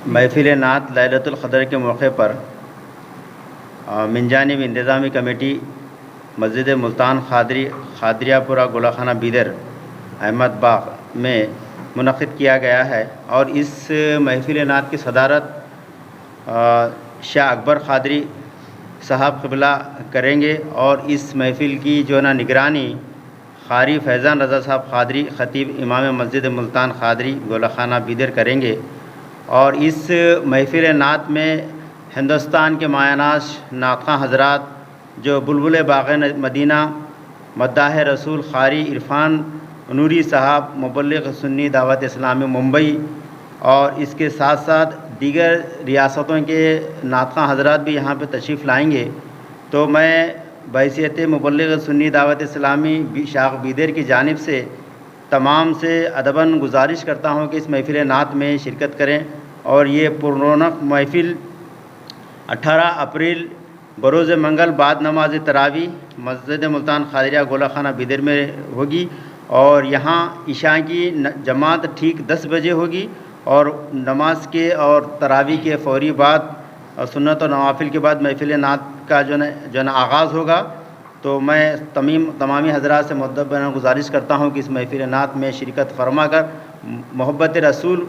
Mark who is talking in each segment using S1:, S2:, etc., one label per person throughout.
S1: محفل نعت لیلۃ القدر کے موقع پر من جانب انتظامی کمیٹی مسجد ملتان خادریہ پورہ گولہ خانہ بیدر احمد باغ میں منعقد کیا گیا ہے، اور اس محفل نعت کی صدارت شاہ اکبر قادری صاحب قبلہ کریں گے، اور اس محفل کی نگرانی قاری فیضان رضا صاحب قادری خطیب امام مسجد ملتان خادری گولہ خانہ بیدر کریں گے۔ اور اس محفل نعت میں ہندوستان کے مایہ ناز نعت خواں حضرات جو بلبل باغ مدینہ، مداح رسول قاری عرفان نوری صاحب مبلغ سنی دعوت اسلامی ممبئی، اور اس کے ساتھ ساتھ دیگر ریاستوں کے نعت خواں حضرات بھی یہاں پہ تشریف لائیں گے، تو میں بحیثیت مبلغ سنی دعوت اسلامی شاخ بیدر کی جانب سے تمام سے ادباً گزارش کرتا ہوں کہ اس محفل نعت میں شرکت کریں، اور یہ پررونق محفل 18 اپریل بروز منگل بعد نماز تراویح مسجد ملتان خادریہ گولہ خانہ بیدر میں ہوگی، اور یہاں عشاء کی جماعت ٹھیک 10 بجے ہوگی، اور نماز کے اور تراویح کے فوری بعد اور سنت و نوافل کے بعد محفل نعت کا آغاز ہوگا۔ تو میں تمامی حضرات سے مدبرانہ گزارش کرتا ہوں کہ اس محفل نعت میں شرکت فرما کر محبت رسول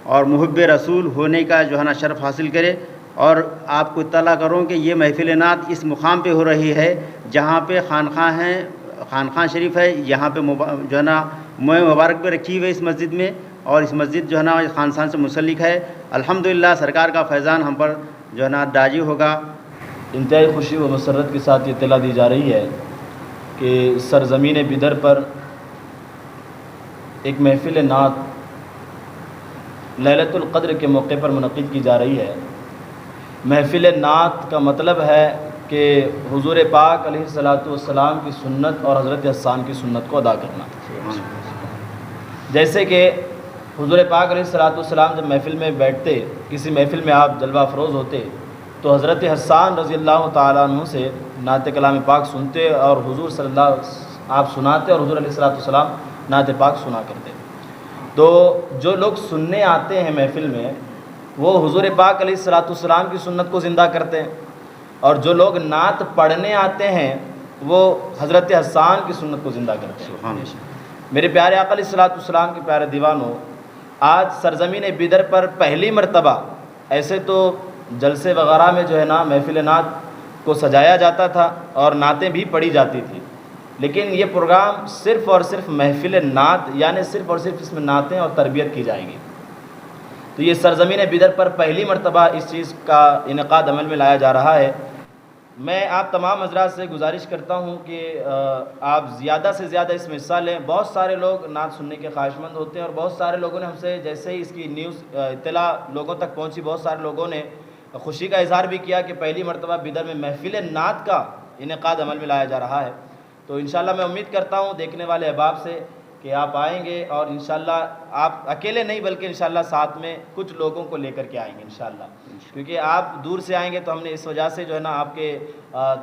S1: اور محب رسول ہونے کا شرف حاصل کرے۔ اور آپ کو اطلاع کروں کہ یہ محفل نعت اس مقام پہ ہو رہی ہے جہاں پہ خانقاہ شریف ہے، یہاں پہ موئے مبارک پہ رکھی ہوئی ہے اس مسجد میں، اور اس مسجد خانسان سے منسلک ہے۔ الحمدللہ سرکار کا فیضان ہم پر داجی ہوگا۔
S2: انتہائی خوشی و مسرت کے ساتھ یہ اطلاع دی جا رہی ہے کہ سرزمین بیدر پر ایک محفل نعت لیلۃ القدر کے موقع پر منعقد کی جا رہی ہے۔ محفل نعت کا مطلب ہے کہ حضور پاک علیہ الصلاۃ والسلام کی سنت اور حضرت حسان کی سنت کو ادا کرنا۔ جیسے کہ حضور پاک علیہ الصلاۃ والسلام جب محفل میں بیٹھتے، کسی محفل میں آپ جلوہ افروز ہوتے، تو حضرت حسان رضی اللہ تعالیٰ عنہ سے نعت کلام پاک سنتے، اور حضور صلی اللہ آپ سناتے، اور حضور علیہ الصلاۃ والسلام نعت پاک سنا کرتے۔ تو جو لوگ سننے آتے ہیں محفل میں، وہ حضور پاک علیہ الصلاۃ والسلام کی سنت کو زندہ کرتے ہیں، اور جو لوگ نعت پڑھنے آتے ہیں وہ حضرت حسان کی سنت کو زندہ کرتے ہیں۔ میرے پیارے آقا علیہ الصلاۃ والسلام کے پیارے دیوانوں، آج سرزمین بیدر پر پہلی مرتبہ، ایسے تو جلسے وغیرہ میں محفل نعت کو سجایا جاتا تھا اور نعتیں بھی پڑھی جاتی تھی، لیکن یہ پروگرام صرف اور صرف محفل نعت، یعنی صرف اور صرف اس میں نعتیں اور تربیت کی جائیں گی۔ تو یہ سرزمین بیدر پر پہلی مرتبہ اس چیز کا انعقاد عمل میں لایا جا رہا ہے۔ میں آپ تمام حضرات سے گزارش کرتا ہوں کہ آپ زیادہ سے زیادہ اس میں حصہ لیں۔ بہت سارے لوگ نعت سننے کے خواہش مند ہوتے ہیں، اور بہت سارے لوگوں نے ہم سے جیسے ہی اس کی اطلاع لوگوں تک پہنچی، بہت سارے لوگوں نے خوشی کا اظہار بھی کیا کہ پہلی مرتبہ بیدر میں محفل نعت کا انعقاد عمل میں لایا جا رہا ہے۔ تو انشاءاللہ میں امید کرتا ہوں دیکھنے والے احباب سے کہ آپ آئیں گے، اور انشاءاللہ آپ اکیلے نہیں بلکہ انشاءاللہ ساتھ میں کچھ لوگوں کو لے کر کے آئیں گے انشاءاللہ، کیونکہ آپ دور سے آئیں گے تو ہم نے اس وجہ سے آپ کے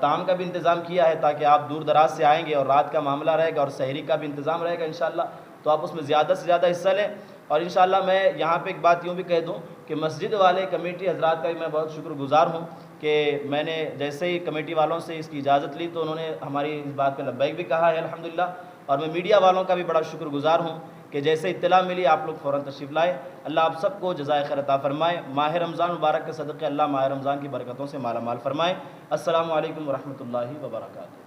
S2: طعام کا بھی انتظام کیا ہے، تاکہ آپ دور دراز سے آئیں گے اور رات کا معاملہ رہے گا اور سحری کا بھی انتظام رہے گا انشاءاللہ، تو آپ اس میں زیادہ سے زیادہ حصہ لیں۔ اور انشاءاللہ میں یہاں پہ ایک بات یوں بھی کہہ دوں کہ مسجد والے کمیٹی حضرات کا بھی میں بہت شکر گزار ہوں کہ میں نے جیسے ہی کمیٹی والوں سے اس کی اجازت لی تو انہوں نے ہماری اس بات پہ لبیک بھی کہا ہے الحمدللہ، اور میں میڈیا والوں کا بھی بڑا شکر گزار ہوں کہ جیسے اطلاع ملی آپ لوگ فوراً تشریف لائے۔ اللہ آپ سب کو جزائے خیر عطا فرمائے، ماہ رمضان مبارک کے صدقے اللہ ماہ رمضان کی برکتوں سے مالا مال فرمائے۔ السلام علیکم ورحمۃ اللہ وبرکاتہ۔